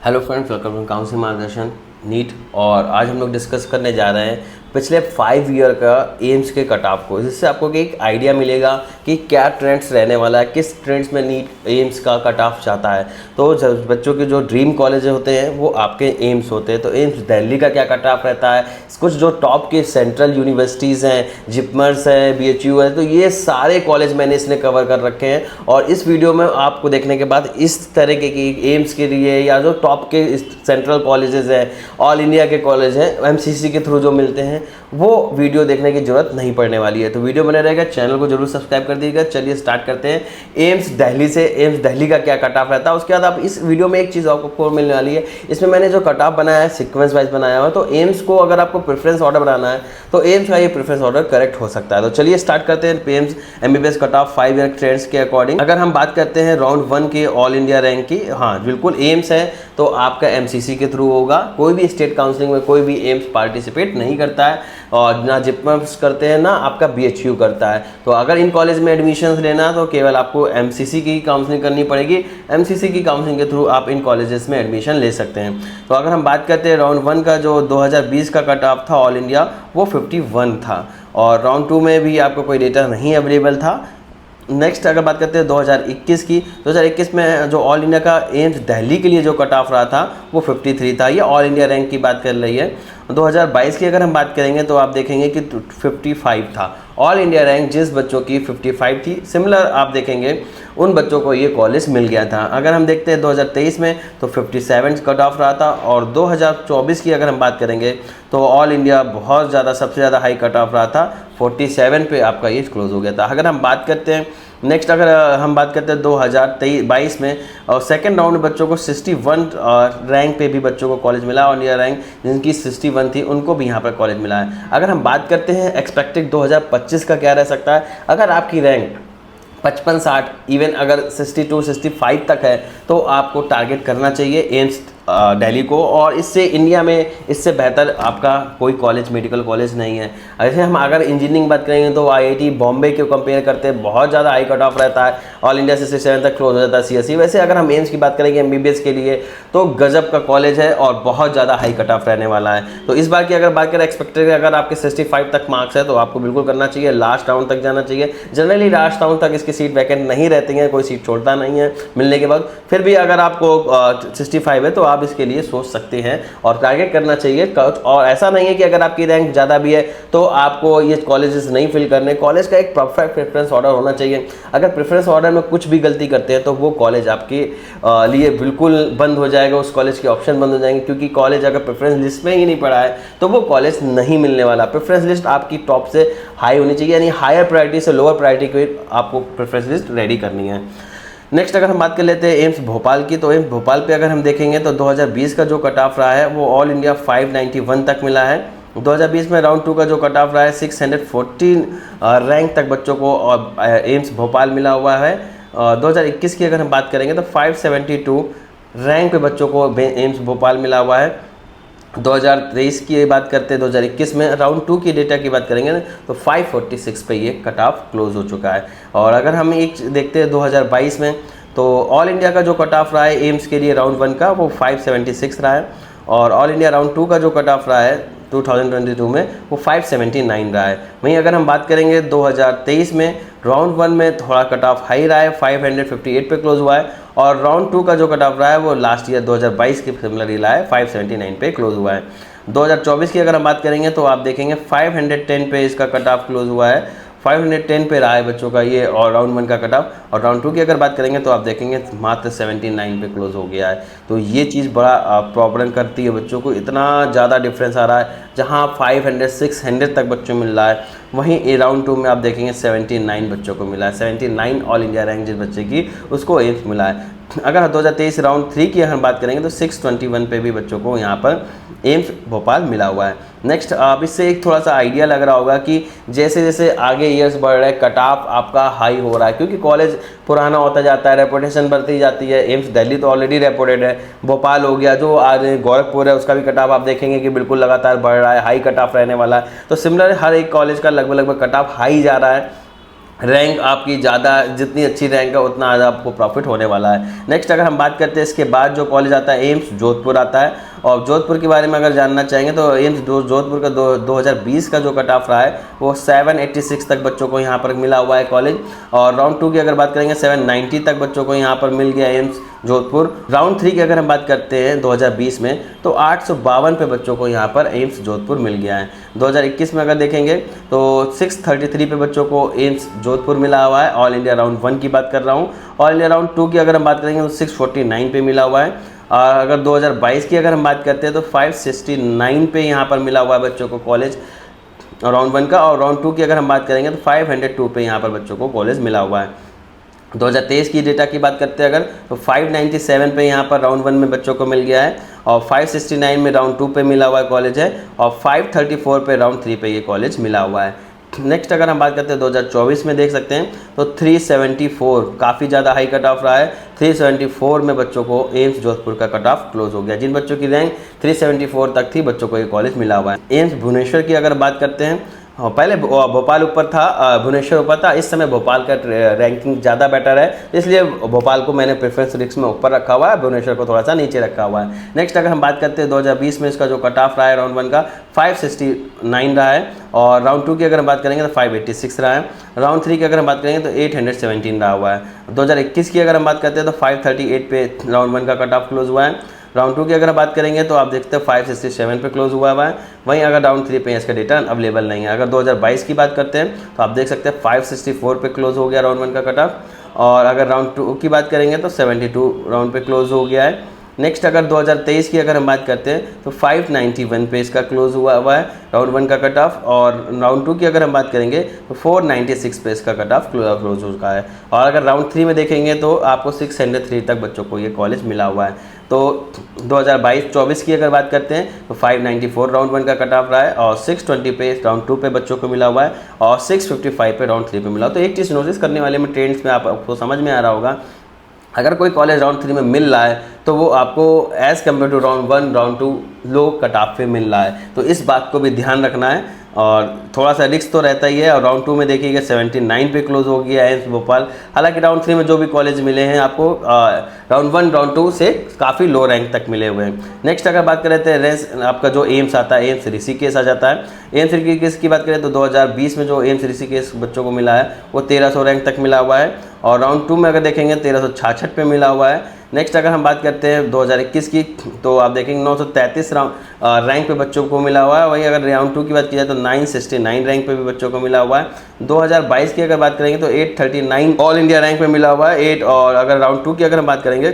Hello friends, welcome to council Margdarshan NEET. और आज हम लोग डिस्कस करने जा रहे हैं पिछले 5 ईयर का एम्स के कट ऑफ को, जिससे आपको एक आइडिया मिलेगा कि क्या ट्रेंड्स रहने वाला है, किस ट्रेंड्स में नीट एम्स का कट ऑफ जाता है। तो बच्चों के जो ड्रीम कॉलेज होते हैं वो आपके एम्स होते हैं। तो एम्स दिल्ली का क्या कट ऑफ रहता है, कुछ जो टॉप के सेंट्रल यूनिवर्सिटीज़ हैं, जिपमर्स है, BHU है, तो ये सारे कॉलेज मैंने इसने कवर कर रखे हैं। और इस वीडियो में आपको देखने के बाद इस तरीके की एम्स के लिए या जो टॉप के सेंट्रल कॉलेजेस हैं, ऑल इंडिया के कॉलेज हैं, MCC के थ्रू जो मिलते हैं, वो वीडियो देखने की जरूरत नहीं पड़ने वाली है। तो वीडियो बने रहेगा, चैनल को जरूर सब्सक्राइब कर दीजिएगा। चलिए स्टार्ट करते हैं एम्स दिल्ली से। एम्स दिल्ली का क्या कट ऑफ रहता है, उसके बाद आप इस वीडियो में एक चीज़ आपको मिलने वाली है। इसमें मैंने जो कट ऑफ बनाया है सीक्वेंस वाइज बनाया हुआ है। तो एम्स को अगर आपको प्रेफरेंस ऑर्डर बनाना है तो एम्स का ये प्रेफरेंस ऑर्डर करेक्ट हो सकता है। तो चलिए स्टार्ट करते हैं AIIMS MBBS cut off 5 year trends के अकॉर्डिंग। अगर हम बात करते हैं राउंड 1 के ऑल इंडिया रैंक की, हाँ बिल्कुल एम्स है तो आपका MCC के थ्रू होगा। कोई भी स्टेट काउंसलिंग में कोई भी एम्स पार्टिसिपेट नहीं करता है, और ना जिपमर्स करते हैं ना आपका BHU करता है। तो अगर इन कॉलेज में एडमिशन्स लेना तो केवल आपको MCC की काउंसलिंग करनी पड़ेगी। MCC की काउंसलिंग के थ्रू आप इन कॉलेजेस में एडमिशन ले सकते हैं। तो अगर हम बात करते हैं राउंड 1 का जो 2020 का कट ऑफ था ऑल इंडिया, वो 51 था। और राउंड 2 में भी आपको कोई डेटा नहीं अवेलेबल था। नेक्स्ट अगर बात करते हैं 2021 की, 2021 में जो ऑल इंडिया का एम्स दिल्ली के लिए जो कट ऑफ रहा था वो 53 था। ये ऑल इंडिया रैंक की बात कर रही है। 2022 की अगर हम बात करेंगे तो आप देखेंगे कि 55 था। ऑल इंडिया रैंक जिस बच्चों की 55 थी, सिमिलर आप देखेंगे उन बच्चों को ये कॉलेज मिल गया था। अगर हम देखते हैं 2023 में तो 57 कट ऑफ रहा था। और 2024 की अगर हम बात करेंगे तो ऑल इंडिया बहुत ज़्यादा सबसे ज़्यादा हाई कट ऑफ रहा था, 47 पे आपका ये क्लोज हो गया था। अगर हम बात करते हैं नेक्स्ट, अगर हम बात करते हैं 2022 में, और सेकेंड राउंड में बच्चों को 61 रैंक पे भी बच्चों को कॉलेज मिला। ऑल इंडिया रैंक जिनकी 61 थी उनको भी यहाँ पर कॉलेज मिला है। अगर हम बात करते हैं एक्सपेक्टेड 2025 का क्या रह सकता है, अगर आपकी रैंक 55-60 इवन अगर 62-65 तक है तो आपको टारगेट करना चाहिए एम्स दिल्ली को। और इससे इंडिया में इससे बेहतर आपका कोई कॉलेज, मेडिकल कॉलेज नहीं है। ऐसे हम अगर इंजीनियरिंग बात करेंगे तो IIT बॉम्बे के कंपेयर करते हैं बहुत ज़्यादा हाई कट ऑफ रहता है। ऑल इंडिया 67 तक क्लोज हो जाता है CSE। वैसे अगर हम एम्स की बात करेंगे MBBS के लिए तो गजब का कॉलेज है और बहुत ज़्यादा हाई कट ऑफ रहने वाला है। तो इस बार की अगर बात करें एक्सपेक्टेड, अगर आपके 65 तक मार्क्स है तो आपको बिल्कुल करना चाहिए, लास्ट राउंड तक जाना चाहिए। जनरली लास्ट राउंड तक इसकी सीट वैकेंट नहीं रहती है, कोई सीट छोड़ता नहीं है मिलने के बाद। फिर भी अगर आपको 65 है तो आप इसके लिए सोच सकते हैं और टारगेट करना चाहिए। और ऐसा नहीं है कि अगर आपकी रैंक ज़्यादा भी है तो आपको ये कॉलेजेस नहीं फिल करने। कॉलेज का एक परफेक्ट प्रेफरेंस ऑर्डर होना चाहिए। अगर प्रेफरेंस ऑर्डर में कुछ भी गलती करते हैं तो वो कॉलेज आपके लिए बिल्कुल बंद हो जाएगा, उस कॉलेज के ऑप्शन बंद हो जाएंगे। क्योंकि कॉलेज अगर प्रेफरेंस लिस्ट में ही नहीं पड़ा है तो वो कॉलेज नहीं मिलने वाला। प्रेफरेंस लिस्ट आपकी टॉप से हाई होनी चाहिए, यानी हायर प्रायोरिटी से लोअर प्रायोरिटी की आपको प्रेफरेंस लिस्ट रेडी करनी है। नेक्स्ट अगर हम बात कर लेते हैं एम्स भोपाल की, तो एम्स भोपाल पे अगर हम देखेंगे तो 2020 का जो कट ऑफ रहा है वो ऑल इंडिया 591 तक मिला है। 2020 में राउंड 2 का जो कट ऑफ रहा है 614 रैंक तक बच्चों को एम्स भोपाल मिला हुआ है। 2021 की अगर हम बात करेंगे तो 572 रैंक पे बच्चों को एम्स भोपाल मिला हुआ है। 2023 की बात करते हैं, 2021 में राउंड 2 की डेटा की बात करेंगे तो 546 पे ये कट ऑफ क्लोज हो चुका है। और अगर हम एक देखते हैं 2022 में तो ऑल इंडिया का जो कट ऑफ रहा है एम्स के लिए राउंड 1 का वो 576 रहा है। और ऑल इंडिया राउंड 2 का जो कट ऑफ रहा है 2022 में वो 579 रहा है। वहीं अगर हम बात करेंगे 2023 में राउंड 1 में थोड़ा कट ऑफ हाई रहा है, 558 पे क्लोज हुआ है। और राउंड 2 का जो कट ऑफ रहा है वो लास्ट ईयर 2022 के सिमिलर ही रहा है, 579 पे क्लोज हुआ है। 2024 की अगर हम बात करेंगे तो आप देखेंगे 510 पे इसका कट ऑफ क्लोज हुआ है, 510 पे रहा है बच्चों का ये और राउंड 1 का कट ऑफ। और राउंड 2 की अगर बात करेंगे तो आप देखेंगे मात्र 79 पे क्लोज हो गया है। तो ये चीज़ बड़ा प्रॉब्लम करती है बच्चों को, इतना ज़्यादा डिफरेंस आ रहा है। जहाँ 500 600 तक बच्चों मिल रहा है, वहीं राउंड 2 में आप देखेंगे 79 बच्चों को मिला है। 79 ऑल इंडिया रैंक जिस बच्चे की उसको एम्स मिला है। अगर 2023 राउंड 3 की हम बात करेंगे तो 621 पे भी बच्चों को यहाँ पर एम्स भोपाल मिला हुआ है। नेक्स्ट, अब इससे एक थोड़ा सा आइडिया लग रहा होगा कि जैसे जैसे आगे ईयर्स बढ़ रहे हैं कट ऑफ आपका हाई हो रहा है, क्योंकि कॉलेज पुराना होता जाता है, रेपुटेशन बढ़ती जाती है। एम्स दिल्ली तो ऑलरेडी रेपुटेड है, भोपाल हो गया, जो आज गोरखपुर है उसका भी कट ऑफ आप देखेंगे कि बिल्कुल लगातार बढ़ रहा है, हाई कट ऑफ रहने वाला है। तो सिमिलर हर एक कॉलेज का लगभग कट ऑफ हाई जा रहा है। रैंक आपकी ज़्यादा, जितनी अच्छी रैंक है उतना ज़्यादा आपको प्रॉफिट होने वाला है। नेक्स्ट अगर हम बात करते हैं इसके बाद जो कॉलेज आता है, एम्स जोधपुर आता है। और जोधपुर के बारे में अगर जानना चाहेंगे तो एम्स जोधपुर का 2020 का जो कट ऑफ रहा है वो 786 तक बच्चों को यहाँ पर मिला हुआ है कॉलेज। और राउंड 2 की अगर बात करेंगे 790 तक बच्चों को यहाँ पर मिल गया एम्स जोधपुर। राउंड 3 की अगर हम बात करते हैं 2020 में तो 852 पे बच्चों को यहाँ पर एम्स जोधपुर मिल गया है। 2021 में अगर देखेंगे तो 633 पे बच्चों को एम्स जोधपुर मिला हुआ है। ऑल इंडिया राउंड 1 की बात कर रहा हूँ। ऑल इंडिया राउंड 2 की अगर हम बात करेंगे तो 649 पे मिला हुआ है। और अगर 2022 की अगर हम बात करते हैं तो 569 पे यहाँ पर मिला हुआ है बच्चों को कॉलेज राउंड 1 का। और राउंड 2 की अगर हम बात करेंगे तो 502 पे यहाँ पर बच्चों को कॉलेज मिला हुआ है। 2023 की डेटा की बात करते हैं अगर तो 597 पे यहाँ पर राउंड 1 में बच्चों को मिल गया है। और 569 में राउंड 2 पे मिला हुआ है कॉलेज है। और 534 पे राउंड 3 पे ये कॉलेज मिला हुआ है। नेक्स्ट अगर हम बात करते हैं 2024 में देख सकते हैं तो 374, काफ़ी ज़्यादा हाई कट ऑफ रहा है। 374 में बच्चों को एम्स जोधपुर का कट ऑफ क्लोज हो गया। जिन बच्चों की रैंक 374 तक थी बच्चों को ये कॉलेज मिला हुआ है। एम्स भुवनेश्वर की अगर बात करते हैं, पहले भोपाल ऊपर था, भुवनेश्वर ऊपर था। इस समय भोपाल का रैंकिंग ज़्यादा बेटर है, इसलिए भोपाल को मैंने प्रेफरेंस लिस्ट में ऊपर रखा हुआ है, भुवनेश्वर को थोड़ा सा नीचे रखा हुआ है। नेक्स्ट अगर हम बात करते हैं 2020 में इसका जो कट ऑफ रहा है राउंड 1 का 569 रहा है। और राउंड 2 की अगर हम बात करेंगे तो 586 रहा है। राउंड 3 की अगर हम बात करेंगे तो 817 रहा हुआ है। 2021 की अगर हम बात करते हैं तो 538 पे राउंड 1 का कट ऑफ क्लोज हुआ है। राउंड 2 की अगर बात करेंगे तो आप देखते हैं 567 पे क्लोज हुआ है। वहीं अगर राउंड 3 पे इसका डेटा अवेलेबल नहीं है। अगर 2022 की बात करते हैं तो आप देख सकते हैं 564 पे क्लोज हो गया राउंड 1 का कट ऑफ। और अगर राउंड 2 की बात करेंगे तो 72 राउंड पे क्लोज हो गया है। नेक्स्ट अगर 2023 की अगर हम बात करते हैं तो 591 पे इसका क्लोज हुआ है राउंड 1 का कट ऑफ। और राउंड 2 की अगर हम बात करेंगे तो 496 पे इसका कट ऑफ क्लोज हो चुका है। और अगर राउंड 3 में देखेंगे तो आपको 603 तक बच्चों को ये कॉलेज मिला हुआ है। तो 2022-24 की अगर बात करते हैं तो 594 राउंड 1 का कट ऑफ रहा है। और 620 पे राउंड 2 पे बच्चों को मिला हुआ है। और 655 पे राउंड 3 पे मिला। तो एक चीज़ नोटिस करने वाले में ट्रेंड्स में आपको समझ में आ रहा होगा, अगर कोई कॉलेज राउंड 3 में मिल रहा है तो वो आपको as compare to round 1 round 2 low cut off पे मिल रहा है। तो इस बात को भी ध्यान रखना है। और थोड़ा सा रिस्क तो रहता ही है। और राउंड 2 में देखिएगा 79 पे क्लोज हो गया है एम्स भोपाल। हालांकि राउंड 3 में जो भी कॉलेज मिले हैं आपको राउंड 1 राउंड 2 से काफ़ी लो रैंक तक मिले हुए हैं। नेक्स्ट अगर बात करें तो रेंस आपका जो एम्स आता है, एम्स ऋषिकेश आ जाता है। एम्स ऋषिकेश की बात करें तो 2020 में जो एम्स ऋषिकेश बच्चों को मिला है वो 1300 रैंक तक मिला हुआ है। और राउंड 2 में अगर देखेंगे 1366 पे मिला हुआ है। नेक्स्ट अगर हम बात करते हैं 2021 की तो आप देखेंगे 933 रैंक पे बच्चों को मिला हुआ है। वहीं अगर राउंड 2 की बात की जाए तो 969 रैंक पे भी बच्चों को मिला हुआ है। 2022 की अगर बात करेंगे तो 839 ऑल इंडिया रैंक पे मिला हुआ है 8। और अगर राउंड 2 की अगर हम बात करेंगे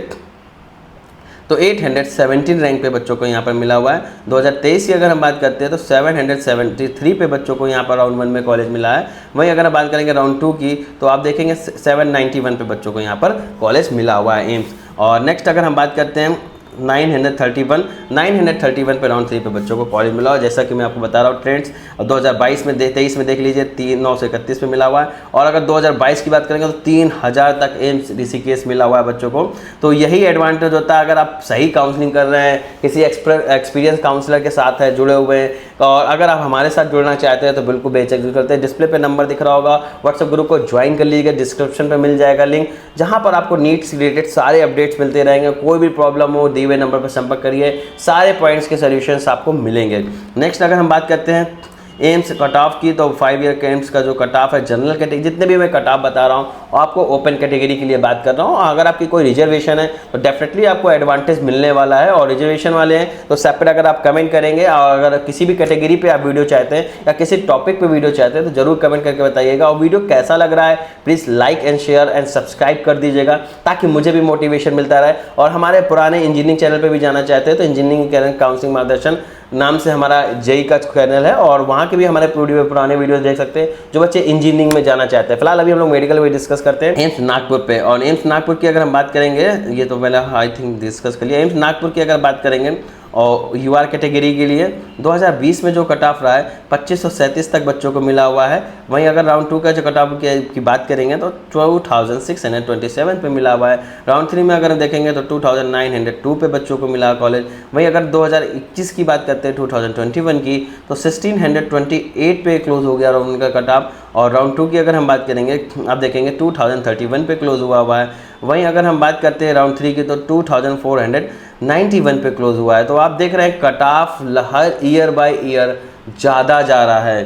तो 817 रैंक पे बच्चों को यहाँ पर मिला हुआ है। 2023 की अगर हम बात करते हैं तो 773 पे बच्चों को यहाँ पर राउंड 1 में कॉलेज मिला है। वहीं अगर हम बात करेंगे राउंड 2 की तो आप देखेंगे 791 पे बच्चों को यहाँ पर कॉलेज मिला हुआ है एम्स। और नेक्स्ट अगर हम बात करते हैं 931 पे राउंड 3 पे बच्चों को कॉलेज मिला हुआ। जैसा कि मैं आपको बता रहा हूँ ट्रेंड्स 2022 में 23 में देख लीजिए 931 पे मिला हुआ है। और अगर 2022 की बात करेंगे तो 3000 तक एम्स ऋषिकेश मिला हुआ है बच्चों को। तो यही एडवांटेज होता है अगर आप सही काउंसलिंग कर रहे हैं, किसी एक्सपीरियंस काउंसलर के साथ है जुड़े हुए हैं। और अगर आप हमारे साथ जुड़ना चाहते हैं तो बिल्कुल बेझिझक करते हैं। डिस्प्ले पे नंबर दिख रहा होगा, व्हाट्सएप ग्रुप को ज्वाइन कर लीजिएगा, डिस्क्रिप्शन पे मिल जाएगा लिंक, जहां पर आपको नीट से रिलेटेड सारे अपडेट्स मिलते रहेंगे। कोई भी प्रॉब्लम हो दिए हुए नंबर पर संपर्क करिए, सारे पॉइंट्स के सॉल्यूशंस आपको मिलेंगे। नेक्स्ट अगर हम बात करते हैं एम्स कट ऑफ की तो 5 ईयर के एम्स का जो कट ऑफ है जनरल कैटेगरी, जितने भी मैं कट ऑफ बता रहा हूँ आपको ओपन कैटेगरी के लिए बात कर रहा हूँ। अगर आपकी कोई रिजर्वेशन है तो डेफिनेटली आपको एडवांटेज मिलने वाला है। और रिजर्वेशन वाले हैं तो सेपरेट अगर आप कमेंट करेंगे और अगर किसी भी कैटेगरी पे आप वीडियो चाहते हैं या किसी टॉपिक पे वीडियो चाहते हैं तो जरूर कमेंट करके बताइएगा। और वीडियो कैसा लग रहा है please like and share and subscribe कर दीजिएगा ताकि मुझे भी मोटिवेशन मिलता रहे। और हमारे पुराने इंजीनियरिंग चैनल पर भी जाना चाहते हैं तो इंजीनियरिंग काउंसलिंग मार्गदर्शन नाम से हमारा जेई का चैनल है और वहाँ के भी हमारे पुराने वीडियोस देख सकते हैं जो बच्चे इंजीनियरिंग में जाना चाहते हैं। फिलहाल अभी हम लोग मेडिकल में डिस्कस करते हैं एम्स नागपुर पे। और एम्स नागपुर की अगर हम बात करेंगे, ये तो पहले आई थिंक डिस्कस कर लिया। एम्स नागपुर की अगर बात करेंगे और यूआर कैटेगरी के लिए 2020 में जो कट ऑफ रहा है 2537 तक बच्चों को मिला हुआ है। वहीं अगर राउंड 2 का जो कट ऑफ की बात करेंगे तो 2627 पे मिला हुआ है। राउंड 3 में अगर देखेंगे तो 2902 पे बच्चों को मिला कॉलेज। वहीं अगर 2021 की बात करते हैं 2021 की तो 1628 पे क्लोज हो गया राउंड का कट ऑफ। और राउंड 2 की अगर हम बात करेंगे आप देखेंगे 2031 पे क्लोज हुआ है। वहीं अगर हम बात करते हैं राउंड 3 की तो 2491 पे क्लोज हुआ है। तो आप देख रहे हैं cut of her year by year ज़्यादा जा रहा है।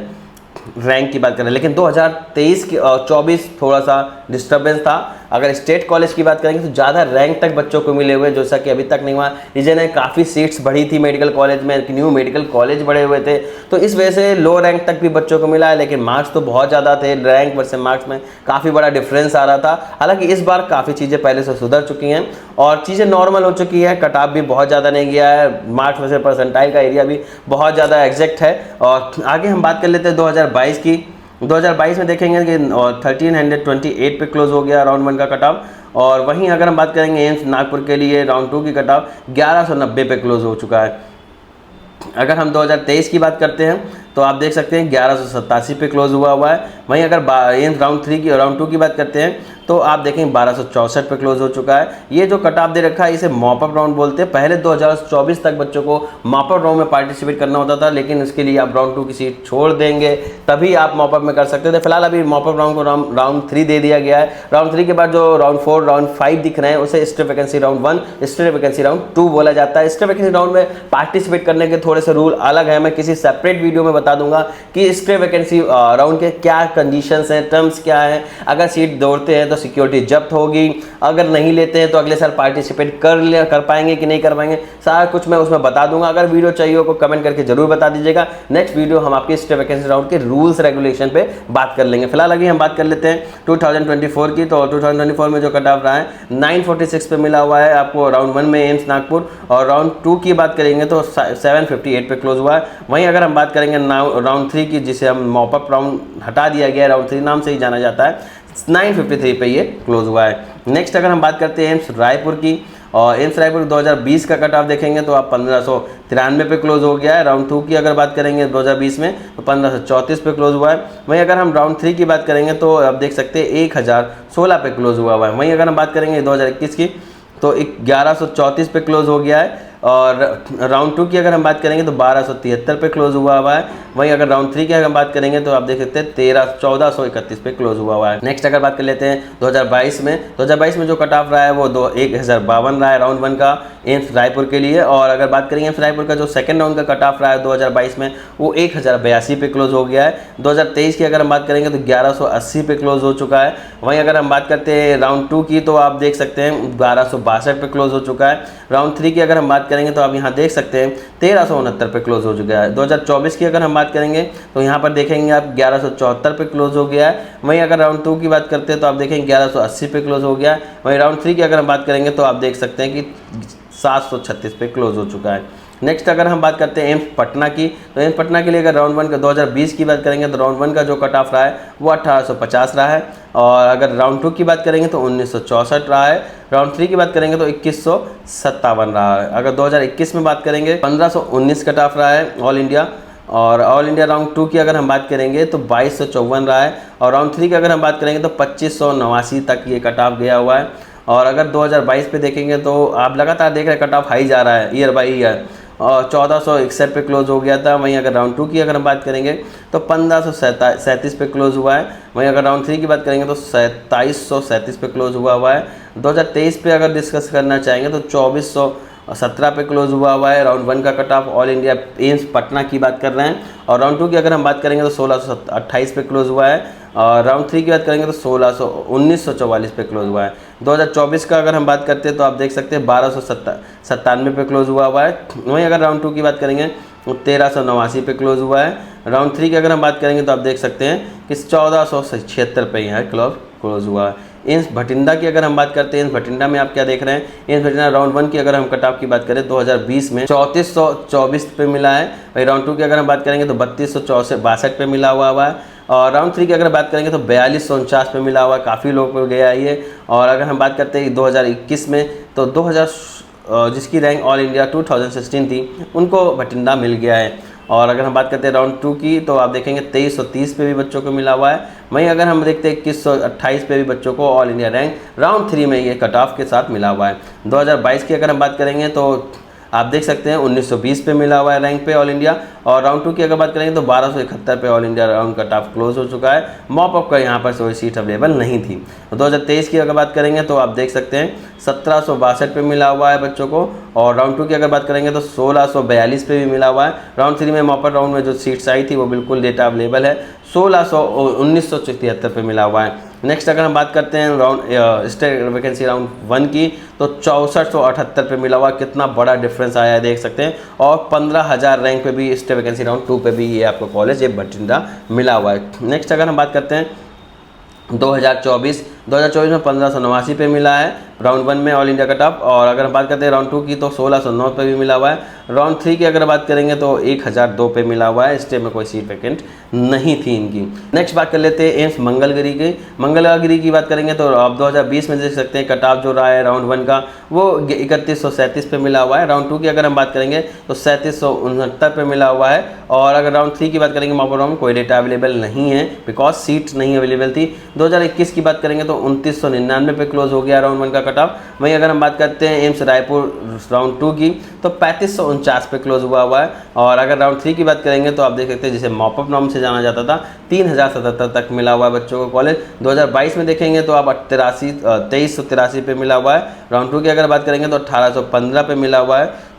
रैंक की बात करें लेकिन 2023 की 24 थोड़ा सा डिस्टर्बेंस था। अगर स्टेट कॉलेज की बात करेंगे तो ज़्यादा रैंक तक बच्चों को मिले हुए, जैसा कि अभी तक नहीं हुआ। रीजन है काफ़ी सीट्स बढ़ी थी मेडिकल कॉलेज में, न्यू मेडिकल कॉलेज बढ़े हुए थे, तो इस वजह से लो रैंक तक भी बच्चों को मिला है। लेकिन मार्क्स तो बहुत ज़्यादा थे, रैंक वर्सेस मार्क्स में काफ़ी बड़ा डिफरेंस आ रहा था। हालांकि इस बार काफ़ी चीज़ें पहले से सुधर चुकी हैं और चीज़ें नॉर्मल हो चुकी है। कट ऑफ भी बहुत ज़्यादा नहीं गया है, मार्क्स वर्सेस परसेंटाइल का एरिया भी बहुत ज़्यादा एग्जैक्ट है। और आगे हम बात कर लेते हैं 2022 की। 2022 में देखेंगे कि 1328 पे क्लोज हो गया राउंड 1 का कट ऑफ। और वहीं अगर हम बात करेंगे एम्स नागपुर के लिए राउंड 2 की कट ऑफ 1190 पे क्लोज हो चुका है। अगर हम 2023 की बात करते हैं तो आप देख सकते हैं 1187 पे क्लोज हुआ है। वहीं अगर एम्स राउंड 3 की राउंड 2 की बात करते हैं तो आप देखेंगे 1264 पे क्लोज हो चुका है। ये जो कट ऑफ दे रखा है इसे मॉप अप राउंड बोलते हैं। पहले 2024 तक बच्चों को मॉप अप राउंड में पार्टिसिपेट करना होता था, लेकिन इसके लिए आप राउंड 2 की सीट छोड़ देंगे तभी आप मॉप अप में कर सकते थे। फिलहाल अभी मॉप अप राउंड को राउंड 3 दे दिया गया है। राउंड 3 के बाद जो राउंड 4 राउंड 5 दिख रहे हैं उसे stay vacancy round 1 stay vacancy round 2 बोला जाता है। स्टे वैकेंसी राउंड में पार्टिसिपेट करने के थोड़े से रूल अलग है, मैं किसी सेपरेट वीडियो में बता दूंगा कि स्टे वैकेंसी राउंड के क्या कंडीशंस हैं, टर्म्स क्या है। अगर सीट दौड़ते हैं तो सिक्योरिटी जब्त होगी, अगर नहीं लेते हैं तो अगले साल पार्टिसिपेट कर पाएंगे कि नहीं कर पाएंगे, सारा कुछ मैं उसमें बता दूंगा। अगर वीडियो चाहिए हो तो कमेंट करके जरूर बता दीजिएगा। नेक्स्ट वीडियो हम आपके स्टे वैकेंसी राउंड के रूल्स रेगुलेशन पे बात कर लेंगे। फिलहाल अभी हम बात कर लेते हैं 2024 की। तो 2024 में जो कट ऑफ रहा है 946 पे मिला हुआ है आपको राउंड 1 में एम्स नागपुर। और राउंड 2 की बात करेंगे तो 758 पे क्लोज हुआ है। वहीं अगर हम बात करेंगे राउंड 3 की, जिसे हम मॉप अप राउंड हटा दिया गया है, राउंड 3 नाम से ही जाना जाता है, 953 पे ये क्लोज हुआ है। नेक्स्ट अगर हम बात करते हैं एम्स रायपुर की, और एम्स रायपुर 2020 का कट ऑफ देखेंगे तो आप 1593 पे क्लोज हो गया है। राउंड 2 की अगर बात करेंगे 2020 में तो 1534 पे क्लोज हुआ है। वहीं अगर हम राउंड 3 की बात करेंगे तो आप देख सकते हैं 1016 पे क्लोज हुआ है। वहीं अगर हम बात करेंगे 2021 की तो 1134 पे क्लोज हो गया है। और राउंड 2 की अगर हम बात करेंगे तो 1273 पे क्लोज हुआ है। वहीं अगर राउंड 3 की अगर हम बात करेंगे तो आप देख सकते हैं 1431 पे क्लोज हुआ है। नेक्स्ट अगर बात कर लेते हैं 2022 में जो कट ऑफ रहा है वो 1052 रहा है राउंड 1 का एम्स रायपुर के लिए। और अगर बात करेंगे एम्स रायपुर का जो सेकंड राउंड का कट ऑफ रहा है 2022 में वो 1082 पे क्लोज हो गया है। 2023 की अगर हम बात करेंगे तो 1180 पे क्लोज हो चुका है। वहीं अगर हम बात करते हैं राउंड 2 की तो आप देख सकते हैं 1262 पे क्लोज हो चुका है। राउंड 3 की अगर हम बात करेंगे तो आप यहाँ देख सकते हैं 1369 पे क्लोज हो चुका है। 2024 की अगर हम बात करेंगे तो यहाँ पर देखेंगे आप 1174 पे क्लोज हो गया है। वहीं अगर राउंड 2 की बात करते हैं तो आप देखेंगे 1180 पे क्लोज हो गया है। वहीं राउंड 3 की अगर हम बात करेंगे तो आप देख सकते हैं कि 736 पे क्लोज हो चुका है। नेक्स्ट अगर हम बात करते हैं एम्स पटना की, तो एम्स पटना के लिए अगर राउंड 1 का 2020 की बात करेंगे तो राउंड 1 का जो कट ऑफ रहा है वो 1850 रहा है। और अगर राउंड 2 की बात करेंगे तो 1964 रहा है। राउंड 3 की बात करेंगे तो 2157 रहा है। अगर 2021 में बात करेंगे 1519 कट ऑफ रहा है ऑल इंडिया। और ऑल इंडिया राउंड 2 की अगर हम बात करेंगे तो 2254 रहा है। और राउंड 3 की अगर हम बात करेंगे तो 2589 तक ये कट ऑफ गया हुआ है। और अगर 2022 पे देखेंगे तो आप लगातार देख रहे हैं कट ऑफ हाई जा रहा है ईयर बाई ईयर, और 1461 पे क्लोज हो गया था। वहीं अगर राउंड 2 की अगर हम बात करेंगे तो 1537 पे क्लोज हुआ है। वहीं अगर राउंड 3 की बात करेंगे तो 2737 पे क्लोज हुआ है। 2023 पे अगर डिस्कस करना चाहेंगे तो 2417 पे क्लोज हुआ है। राउंड 1 का cut off all India AIIMS Patna की बात कर रहे हैं। और राउंड 2 की अगर हम बात करेंगे तो 1628 पे क्लोज हुआ है। और राउंड 3 की बात करेंगे तो 1944 पे क्लोज हुआ है। 2024 का अगर हम बात करते हैं तो आप देख सकते हैं 1297 पे क्लोज हुआ है। वहीं अगर राउंड 2 की बात करेंगे तो 1389 पे क्लोज हुआ है। राउंड 3 की अगर हम बात करेंगे तो आप देख सकते हैं कि 1476 पे यहाँ क्लोज हुआ है। एम्स भटिंडा की अगर हम बात करते हैं, एम्स भटिंडा में आप क्या देख रहे हैं, एम्स भटिंडा राउंड 1 की अगर हम कट ऑफ की बात करें 2020 में 3424 पे मिला है। वही राउंड 2 की अगर हम बात करेंगे तो 3262 पे मिला हुआ है। और राउंड 3 की अगर बात करेंगे तो 4249 पे मिला हुआ है, काफ़ी लोग को गया है ये। और अगर हम बात करते हैं 2021 में तो जिसकी रैंक ऑल इंडिया 2016 थी, उनको भटिंडा मिल गया है। और अगर हम बात करते हैं राउंड 2 की, तो आप देखेंगे 2330 पे भी बच्चों को मिला हुआ है। वहीं अगर हम देखते हैं 2128 पे भी बच्चों को ऑल इंडिया रैंक राउंड 3 में ये कट ऑफ के साथ मिला हुआ है। 2022 की अगर हम बात करेंगे तो आप देख सकते हैं 1920 पे मिला हुआ है रैंक पे ऑल इंडिया। और राउंड 2 की अगर बात करेंगे तो 1271 पे all India round cut off close हो चुका है। मॉप अप का यहाँ पर कोई सीट अवेलेबल नहीं थी। 2023 की अगर बात करेंगे तो आप देख सकते हैं 1762 पे मिला हुआ है बच्चों को। और राउंड 2 की अगर बात करेंगे तो 1642 पे भी मिला हुआ है। राउंड 3 में मॉप अप राउंड में जो सीट्स आई थी वो बिल्कुल डेटा अवेलेबल है, 1973 पे मिला हुआ है। नेक्स्ट अगर हम बात करते हैं राउंड स्टेट वैकेंसी राउंड 1 की, तो 6478 पे मिला हुआ। कितना बड़ा डिफरेंस आया है देख सकते हैं। और 15,000 रैंक पे भी स्टेट वैकेंसी राउंड 2 पे भी ये आपको कॉलेज ये भटिंडा मिला हुआ है। नेक्स्ट अगर हम बात करते हैं 2024 में 1589 पे मिला है राउंड 1 में ऑल इंडिया कट ऑफ। और अगर हम बात करते हैं राउंड 2 की तो 1609 पे भी मिला हुआ है। राउंड 3 की अगर बात करेंगे तो 1002 पे मिला हुआ है। स्टेट में कोई सीट वैकेंट नहीं थी इनकी। नेक्स्ट बात कर लेते हैं एम्स मंगलगिरी की। मंगलगिरी की बात करेंगे तो आप 2020 में देख सकते हैं कट ऑफ जो रहा है राउंड 1 का वो 3137 पे मिला हुआ है। राउंड 2 की अगर हम बात करेंगे तो 3769 पे मिला हुआ है। और अगर राउंड 3 की बात करेंगे मॉप राउंड कोई डेटा अवेलेबल नहीं है, बिकॉज सीट नहीं अवेलेबल थी। 2021 की बात करेंगे तो 2999 पे क्लोज हो गया राउंड 1 का कट ऑफ। वहीं अगर हम बात करते हैं एम्स रायपुर राउंड 2 की तो 3549 पे क्लोज हुआ है। और अगर राउंड 3 की बात करेंगे तो आप देख सकते हैं जिसे मॉपअप नाम से जाना जाता था 3077 तक मिला हुआ है बच्चों को कॉलेज। 2022 में देखेंगे तो आप 2383 पे मिला हुआ है। राउंड 2 की अगर बात करेंगे तो 1815 पे मिला हुआ है।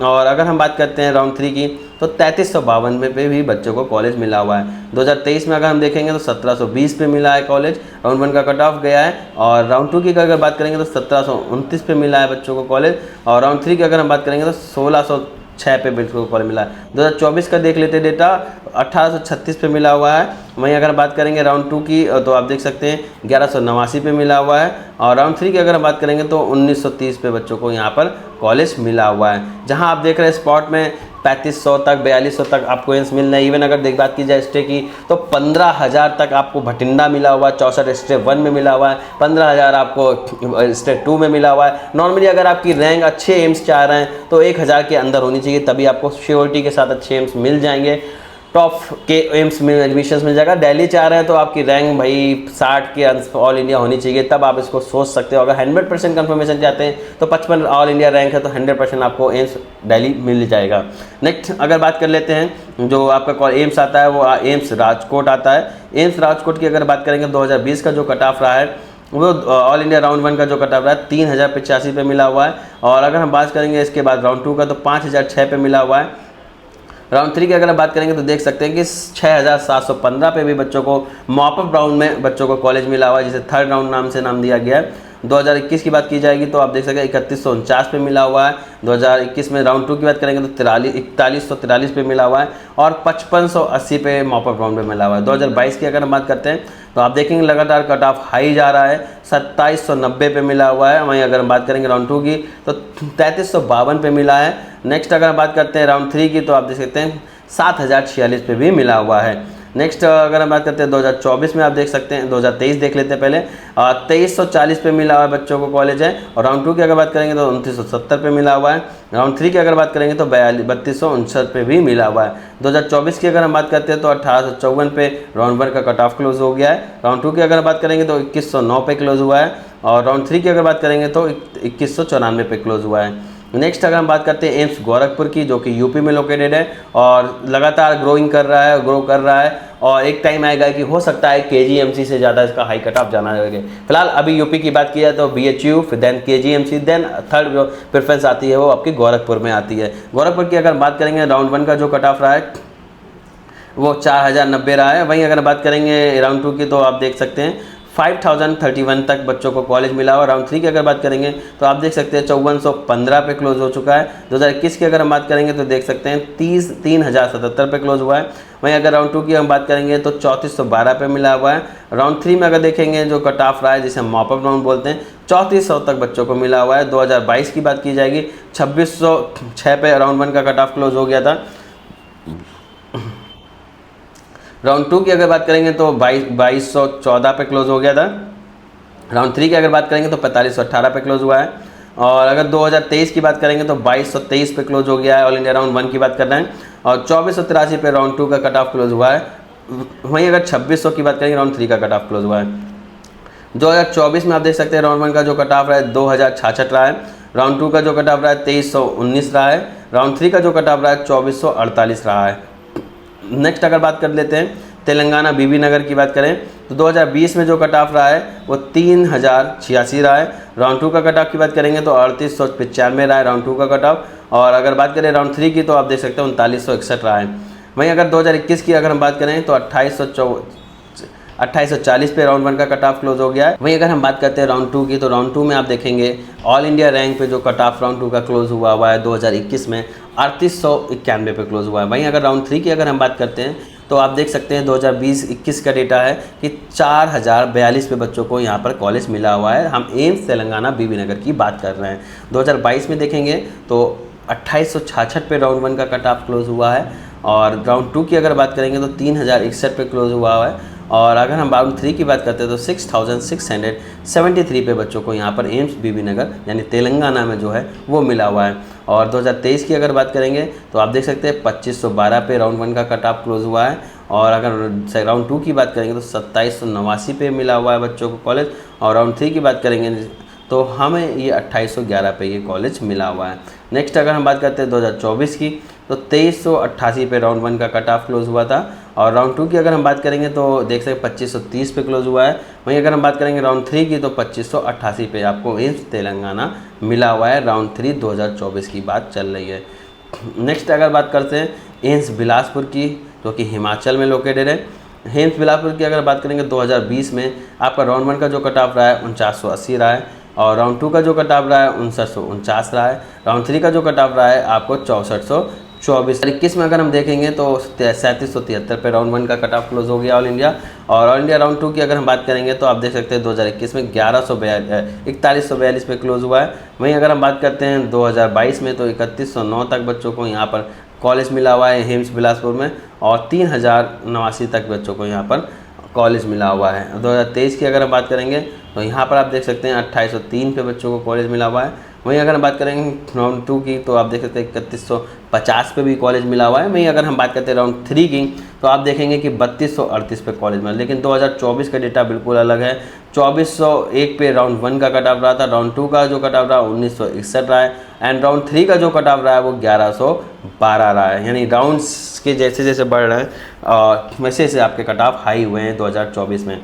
और अगर हम बात करते हैं राउंड 3 की तो 3352 पे भी बच्चों को कॉलेज मिला हुआ है। 2023 में अगर हम देखेंगे तो 1720 पे मिला है कॉलेज, राउंड 1 का कट ऑफ गया है। और राउंड 2 की अगर बात करेंगे तो 1729 पे मिला है बच्चों को कॉलेज। और राउंड 3 की अगर हम बात करेंगे तो 1606 पे बच्चों को कॉलेज मिला है। 2024 का देख लेते डेटा 1836 पे मिला हुआ है। वहीं अगर बात करेंगे राउंड 2 की तो आप देख सकते हैं 1189 पे मिला हुआ है। और राउंड 3 की अगर हम बात करेंगे तो 1930 पे बच्चों को यहाँ पर कॉलेज मिला हुआ है। जहाँ आप देख रहे हैं स्पॉट में 3500 तक 4200 तक आपको एंस मिल रहा है। इवन अगर बात की जाए स्टे की तो 15,000 तक आपको भटिंडा मिला हुआ है। 64 स्टे 1 में मिला हुआ है। 15,000 आपको स्टे 2 में मिला हुआ है। नॉर्मली अगर आपकी रैंक अच्छे एम्स चाह रहे हैं तो 1000 के अंदर होनी चाहिए, तभी आपको श्योरिटी के साथ अच्छे एम्स मिल जाएंगे, टॉप के एम्स में एडमिशन्स मिल जाएगा। दिल्ली चाह रहे हैं तो आपकी रैंक भाई 60 के ऑल इंडिया होनी चाहिए, तब आप इसको सोच सकते हो। अगर 100% कंफर्मेशन चाहते हैं तो 55 ऑल इंडिया रैंक है तो 100% आपको एम्स दिल्ली मिल जाएगा। नेक्स्ट अगर बात कर लेते हैं जो आपका एम्स आता है वो एम्स राजकोट आता है। एम्स राजकोट की अगर बात करेंगे 2020 का जो कट ऑफ रहा है वो ऑल इंडिया राउंड 1 का जो कट ऑफ रहा है 3085 पे मिला हुआ है। और अगर हम बात करेंगे इसके बाद राउंड 2 का तो 5006 पे मिला हुआ है। राउंड 3 की अगर हम बात करेंगे तो देख सकते हैं कि 6715 पे भी बच्चों को मॉपअप राउंड में बच्चों को कॉलेज मिला हुआ है, जिसे थर्ड राउंड नाम से नाम दिया गया है। 2021 की बात की जाएगी तो आप देख सकते हैं 3149 पे मिला हुआ है। 2021 में राउंड 2 की बात करेंगे तो 4143 पे मिला हुआ है। और 5580 पे मॉपअप राउंड में मिला हुआ है। 2022 की अगर हम बात करते हैं तो आप देखेंगे लगातार कट ऑफ हाई जा रहा है, 2790 पे मिला हुआ है। वहीं अगर हम बात करेंगे राउंड 2 की तो 3352 पे मिला है। नेक्स्ट अगर हम बात करते हैं राउंड 3 की तो आप देख सकते हैं 7046 पे भी मिला हुआ है। नेक्स्ट अगर हम बात करते हैं 2024 में आप देख सकते हैं 2023 देख लेते हैं पहले 2340 पे मिला हुआ है बच्चों को कॉलेज है। और राउंड 2 की अगर बात करेंगे तो 2970 पे मिला हुआ है। राउंड 3 की अगर बात करेंगे तो 3259 पे भी मिला हुआ है। 2024 की अगर हम बात करते हैं तो 1854 पे राउंड 1 का कट ऑफ क्लोज हो गया है। राउंड 2 की अगर बात करेंगे तो 2109 पे क्लोज हुआ है। और राउंड 3 की अगर बात करेंगे तो 2194 पे क्लोज हुआ है। नेक्स्ट अगर हम बात करते हैं एम्स गोरखपुर की, जो कि यूपी में लोकेटेड है और लगातार ग्रो कर रहा है। और एक टाइम आएगा कि हो सकता है केजीएमसी से ज़्यादा इसका हाई कट ऑफ जाना लगे। फिलहाल अभी यूपी की बात की जाए तो बीएचयू, फिर देन केजीएमसी, देन थर्ड जो प्रेफरेंस आती है वो आपकी गोरखपुर में आती है। गोरखपुर की अगर बात करेंगे राउंड 1 का जो कट ऑफ रहा है वो 4090 रहा है। वहीं अगर बात करेंगे राउंड 2 की तो आप देख सकते हैं 5031 तक बच्चों को कॉलेज मिला हुआ। राउंड 3 की अगर बात करेंगे तो आप देख सकते हैं 5415 पे क्लोज हो चुका है। 2021 की अगर हम बात करेंगे तो देख सकते हैं 3077 पे क्लोज हुआ है। वहीं अगर राउंड 2 की हम बात करेंगे तो 3412 पे मिला हुआ है। राउंड 3 में अगर देखेंगे जो कट ऑफ रहा है जिसे मॉपअप राउंड बोलते हैं 3400 तक बच्चों को मिला हुआ है। 2022 की बात की जाएगी 2606 पे राउंड 1 का कट ऑफ क्लोज हो गया था। राउंड 2 की अगर बात करेंगे तो 2214 पे क्लोज हो गया था। राउंड 3 की अगर बात करेंगे तो 4518 पे क्लोज हुआ है। और अगर 2023 की बात करेंगे तो 2223 पे क्लोज हो गया है, ऑल इंडिया राउंड 1 की बात कर रहे हैं, और 2483 पे राउंड 2 का कट ऑफ क्लोज हुआ है। वहीं अगर 2600 की बात करेंगे राउंड 3 का कट ऑफ क्लोज हुआ है। 2024 में आप देख सकते हैं राउंड 1 का जो कट ऑफ रहा है 2066 रहा है, राउंड 2 का जो कट ऑफ रहा है 2319 रहा है, राउंड 3 का जो कट ऑफ रहा है 2448 रहा है। नेक्स्ट अगर बात कर लेते हैं तेलंगाना बीबी नगर की बात करें तो 2020 में जो कट ऑफ रहा है वो 3086 रहा है, राउंड 2 का कट ऑफ की बात करेंगे तो 3895 रहा है राउंड 2 का कट ऑफ, और अगर बात करें राउंड 3 की तो आप देख सकते हैं 3961 रहा है। वहीं अगर 2021 की अगर हम बात करें तो 2840 पे राउंड 1 का कट ऑफ क्लोज हो गया है। वहीं अगर हम बात करते हैं राउंड 2 की तो राउंड 2 में आप देखेंगे ऑल इंडिया रैंक पे जो कट ऑफ राउंड 2 का क्लोज हुआ है 2021 में 3891 पे क्लोज हुआ है। वहीं अगर राउंड 3 की अगर हम बात करते हैं तो आप देख सकते हैं 2020-21 का डेटा है कि 4042 पे बच्चों को यहाँ पर कॉलेज मिला हुआ है। हम एम्स तेलंगाना बीबी नगर की बात कर रहे हैं। 2022 में देखेंगे तो 2866 पे राउंड 1 का कट ऑफ क्लोज हुआ है, और राउंड 2 की अगर बात करेंगे तो 3061 पे क्लोज हुआ है, और अगर हम राउंड 3 की बात करते हैं तो 6673 पे बच्चों को यहाँ पर एम्स बीबी नगर यानी तेलंगाना में जो है वो मिला हुआ है। और 2023 की अगर बात करेंगे तो आप देख सकते हैं 2512 पे राउंड 1 का कट ऑफ क्लोज हुआ है, और अगर राउंड 2 की बात करेंगे तो 2789 पे मिला हुआ है बच्चों को कॉलेज, और राउंड 3 की बात करेंगे तो हमें ये 2811 पे ये कॉलेज मिला हुआ है। नेक्स्ट अगर हम बात करते हैं 2024 की तो 2388 पे राउंड 1 का कट ऑफ क्लोज हुआ था, और राउंड 2 की अगर हम बात करेंगे तो देख सकते हैं 2530 पे क्लोज हुआ है। वहीं अगर हम बात करेंगे राउंड 3 की तो 2588 पे आपको एम्स तेलंगाना मिला हुआ है। राउंड 3 2024 की बात चल रही है। नेक्स्ट अगर बात करते हैं एम्स बिलासपुर की जो कि हिमाचल में लोकेटेड है। एम्स बिलासपुर की अगर बात करेंगे 2020 में आपका राउंड 1 का जो कट ऑफ रहा है 4980 रहा है, और राउंड 2 का जो कट ऑफ रहा है 5949 रहा है, राउंड 3 का जो कट ऑफ रहा है आपको 6424। 21 में अगर हम देखेंगे तो 3773 पे राउंड 1 का कट ऑफ क्लोज हो गया ऑल इंडिया, और ऑल इंडिया राउंड 2 की अगर हम बात करेंगे तो आप देख सकते हैं 2021 में 4142 पे क्लोज हुआ है। वहीं अगर हम बात करते हैं 2022 में तो 3109 तक बच्चों को यहाँ पर कॉलेज मिला हुआ है एम्स बिलासपुर में, और 3089 तक बच्चों को यहाँ पर कॉलेज मिला हुआ है। 2023 की अगर हम बात करेंगे तो यहाँ पर आप देख सकते हैं 2803 पे बच्चों को कॉलेज मिला हुआ है। वहीं अगर हम बात करेंगे राउंड 2 की तो आप देख सकते हैं 3150 पे भी कॉलेज मिला हुआ है। वहीं अगर हम बात करते हैं राउंड 3 की तो आप देखेंगे कि 3238 पे कॉलेज मिला, लेकिन 2024 का डेटा बिल्कुल अलग है। 2401 पे राउंड 1 का कट ऑफ रहा था, राउंड 2 का जो कट ऑफ रहा है 1961 रहा है, एंड राउंड 3 का जो कट ऑफ रहा है वो 1112 रहा है। यानी राउंड्स के जैसे जैसे बढ़ रहे हैं वैसे वैसे आपके कट ऑफ हाई हुए हैं 2024 में।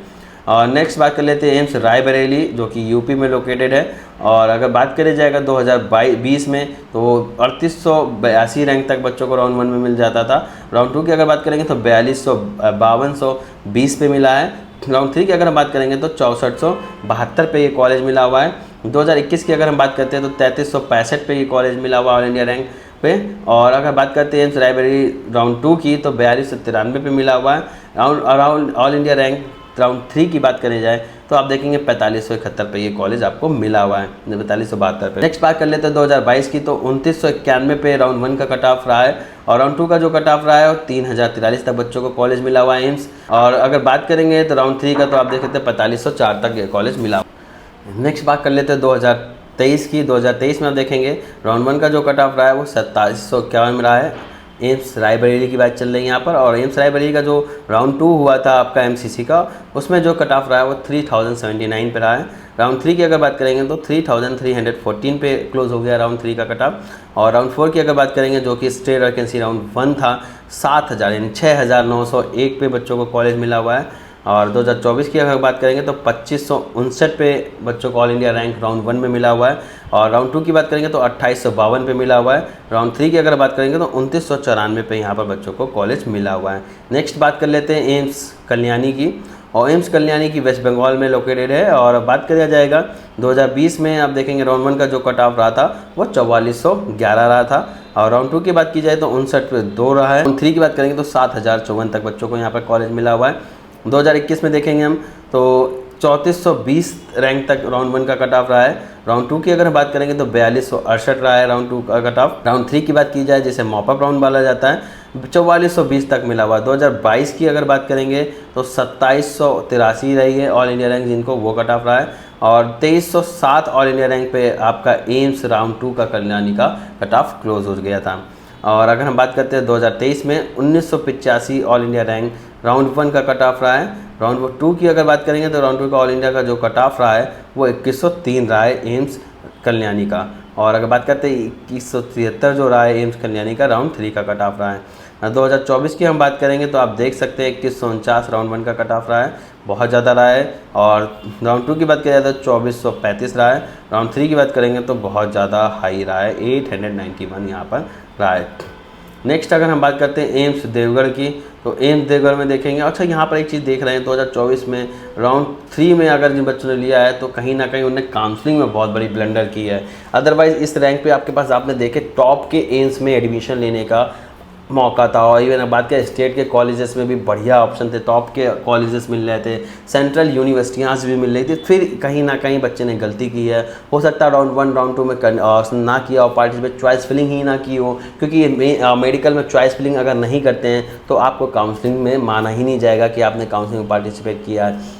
और नेक्स्ट बात कर लेते हैं एम्स रायबरेली जो कि यूपी में लोकेटेड है, और अगर बात करें जाएगा 2020 में तो 3882 रैंक तक बच्चों को राउंड 1 में मिल जाता था। राउंड 2 की अगर बात करेंगे तो 5220 पे मिला है। राउंड 3 की अगर हम बात करेंगे तो 6472 पे ये कॉलेज मिला हुआ है। 2021 की अगर हम बात करते हैं तो 3365 पे ये कॉलेज मिला हुआ ऑल इंडिया रैंक पे, और अगर बात करते हैं एम्स रायबरेली राउंड 2 की तो 4293 पे मिला हुआ है। Round all India rank round 3 की बात करें जाए तो आप देखेंगे 4571 पे ये कॉलेज आपको मिला हुआ है, 4572 पे। नेक्स्ट बात कर लेते हैं 2022 की तो 2991 पे राउंड 1 का कट ऑफ रहा है, और राउंड 2 का जो कट ऑफ रहा है वो 3043 तक बच्चों को कॉलेज मिला हुआ है एम्स। और अगर बात करेंगे तो राउंड 3 का तो आप देख सकते हैं 4504 तक ये कॉलेज मिला हुआ। नेक्स्ट बात कर लेते हैं 2023 की। 2023 में आप देखेंगे राउंड 1 का जो कट ऑफ रहा है वो 2751 में रहा है। एम्स रायबरेली की बात चल रही है यहाँ पर, और एम्स रायबरेली का जो राउंड 2 हुआ था आपका एमसीसी का उसमें जो कट ऑफ रहा है वो 3079 पे रहा है। राउंड 3 की अगर बात करेंगे तो 3314 पे क्लोज हो गया राउंड 3 का कट ऑफ। और राउंड 4 की अगर बात करेंगे जो कि स्टेट वैकेंसी राउंड 1 था 7000 यानी 6901 पे बच्चों को कॉलेज मिला हुआ है। और 2024 की अगर बात करेंगे तो 2559 पे बच्चों को ऑल इंडिया रैंक राउंड 1 में मिला हुआ है, और राउंड 2 की बात करेंगे तो 2852 पे मिला हुआ है। राउंड 3 की अगर बात करेंगे तो 2994 पे यहाँ पर बच्चों को कॉलेज मिला हुआ है। नेक्स्ट बात कर लेते हैं एम्स कल्याणी की, और एम्स कल्याणी की वेस्ट बंगाल में लोकेटेड है। और बात किया जाएगा 2020 में आप देखेंगे राउंड 1 का जो कट ऑफ रहा था वो 4411 रहा था, और राउंड 2 की बात की जाए तो 59 रहा है। राउंड 3 की बात करेंगे तो 7054 तक बच्चों को यहाँ पर कॉलेज मिला हुआ है। 2021 में देखेंगे हम तो 3420 रैंक तक राउंड 1 का कट ऑफ रहा है। राउंड 2 की अगर हम बात करेंगे तो 4268 रहा है राउंड 2 का कट ऑफ। राउंड 3 की बात की जाए जिसे मॉपअप राउंड बोला जाता है 4420 तक मिला हुआ है। 2022 की अगर बात करेंगे तो 2783 रही है ऑल इंडिया रैंक जिनको, वो कट ऑफ रहा है। और 2307 ऑल इंडिया रैंक पे आपका एम्स राउंड 2 का कल्याणी का कट ऑफ क्लोज हो गया था। और अगर हम बात करते हैं 2023 में 1985 ऑल इंडिया रैंक राउंड 1 का कट ऑफ रहा है। राउंड 2 की अगर बात करेंगे तो राउंड 2 का ऑल इंडिया का जो कट ऑफ रहा है वो 2103 रहा है एम्स कल्याणी का। और अगर बात करते हैं 2173 जो रहा है एम्स कल्याणी का राउंड 3 का कट ऑफ रहा है। 2024 की हम बात करेंगे तो आप देख सकते हैं 2149 राउंड 1 का कट ऑफ रहा है, बहुत ज़्यादा रहा है। और राउंड 2 की बात करें तो 2435 रहा है। राउंड 3 की बात करेंगे तो बहुत ज़्यादा हाई रहा है, 891 यहाँ पर रहा है। नेक्स्ट अगर हम बात करते हैं एम्स देवगढ़ की, तो एम्स देवगढ़ में देखेंगे, अच्छा यहाँ पर एक चीज़ देख रहे हैं 2024 में राउंड 3 में अगर जिन बच्चों ने लिया है तो कहीं ना कहीं उन्होंने काउंसलिंग में बहुत बड़ी ब्लंडर की है। अदरवाइज़ इस रैंक पे आपके पास आपने देखे टॉप के एम्स में एडमिशन लेने का मौका था। और इवन बात करें स्टेट के कॉलेजेस में भी बढ़िया ऑप्शन थे, टॉप के कॉलेजेस मिल रहे थे, सेंट्रल यूनिवर्सिटियाँ भी मिल रही थी। फिर कहीं ना कहीं बच्चे ने गलती की है, हो सकता है राउंड 1 राउंड 2 में ना किया और पार्टिसिपेट चॉइस फिलिंग ही ना की हो, क्योंकि मेडिकल में चॉइस फिलिंग अगर नहीं करते हैं तो आपको काउंसलिंग में माना ही नहीं जाएगा कि आपने काउंसलिंग में पार्टिसिपेट किया है।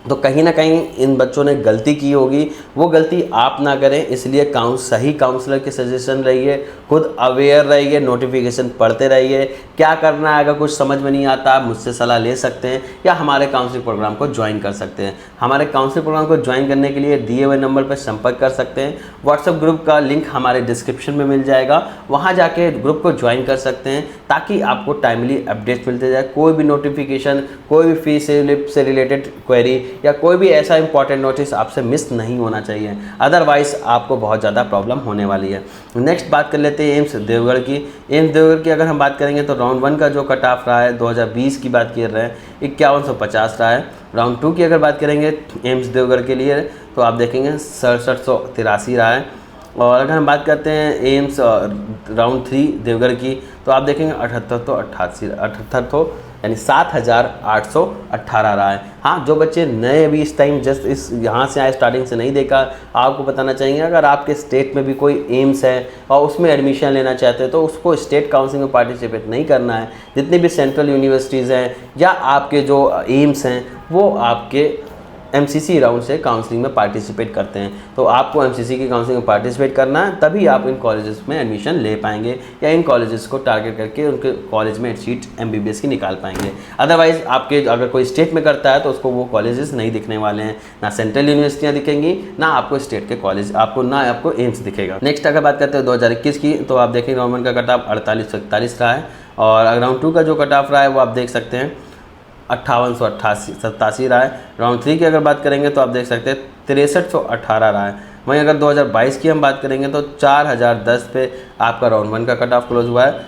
तो कहीं ना कहीं इन बच्चों ने गलती की होगी, वो गलती आप ना करें, इसलिए सही काउंसलर के सजेशन रहिए, खुद अवेयर रहिए, नोटिफिकेशन पढ़ते रहिए। क्या करना है अगर कुछ समझ में नहीं आता आप मुझसे सलाह ले सकते हैं या हमारे काउंसलिंग प्रोग्राम को ज्वाइन कर सकते हैं। हमारे काउंसलिंग प्रोग्राम को ज्वाइन करने के लिए दिए हुए नंबर पर संपर्क कर सकते हैं। व्हाट्सएप ग्रुप का लिंक हमारे डिस्क्रिप्शन में मिल जाएगा, वहाँ जाके ग्रुप को ज्वाइन कर सकते हैं ताकि आपको टाइमली अपडेट मिलते जाए। कोई भी नोटिफिकेशन, कोई भी फीस स्लिप से रिलेटेड क्वेरी या कोई भी ऐसा इंपॉर्टेंट नोटिस आपसे मिस नहीं होना चाहिए, अदरवाइज आपको बहुत ज़्यादा प्रॉब्लम होने वाली है। नेक्स्ट बात कर लेते हैं एम्स देवगढ़ की। एम्स देवगढ़ की अगर हम बात करेंगे तो राउंड 1 का जो कट ऑफ रहा है 2020 की बात कर रहे हैं 5150 रहा है। राउंड 2 की अगर बात करेंगे एम्स देवगढ़ के लिए तो आप देखेंगे 6783 रहा है। और अगर हम बात करते हैं एम्स राउंड 3 देवगढ़ की तो आप देखेंगे 78 यानी 7818 रहा है। हाँ, जो बच्चे नए अभी इस टाइम जस्ट इस यहाँ से आए, स्टार्टिंग से नहीं देखा, आपको बताना चाहिए अगर आपके स्टेट में भी कोई एम्स है और उसमें एडमिशन लेना चाहते हैं तो उसको स्टेट काउंसिलिंग में पार्टिसिपेट नहीं करना है। जितनी भी सेंट्रल यूनिवर्सिटीज़ हैं या आपके जो एम्स हैं वो आपके MCC राउंड से काउंसलिंग में पार्टिसिपेट करते हैं, तो आपको MCC की काउंसलिंग में पार्टिसिपेट करना है, तभी आप इन कॉलेजेस में एडमिशन ले पाएंगे या इन कॉलेजेस को टारगेट करके उनके कॉलेज में सीट MBBS की निकाल पाएंगे। अदरवाइज़ आपके अगर कोई स्टेट में करता है तो उसको वो कॉलेजेस नहीं दिखने वाले हैं, ना सेंट्रल यूनिवर्सिटियाँ दिखेंगी, ना आपको स्टेट के कॉलेज ना आपको एम्स दिखेगा। नेक्स्ट अगर बात करते हैं 2021 की तो आप देखेंगे राउंड 1 का कट ऑफ 4841 रहा है और राउंड 2 का जो कट ऑफ रहा है वो आप देख सकते हैं 5887 रहा है। राउंड 3 की अगर बात करेंगे तो आप देख सकते हैं 6318 रहा है। वहीं अगर 2022 की हम बात करेंगे तो 4010 पे आपका राउंड 1 का कट ऑफ क्लोज हुआ है।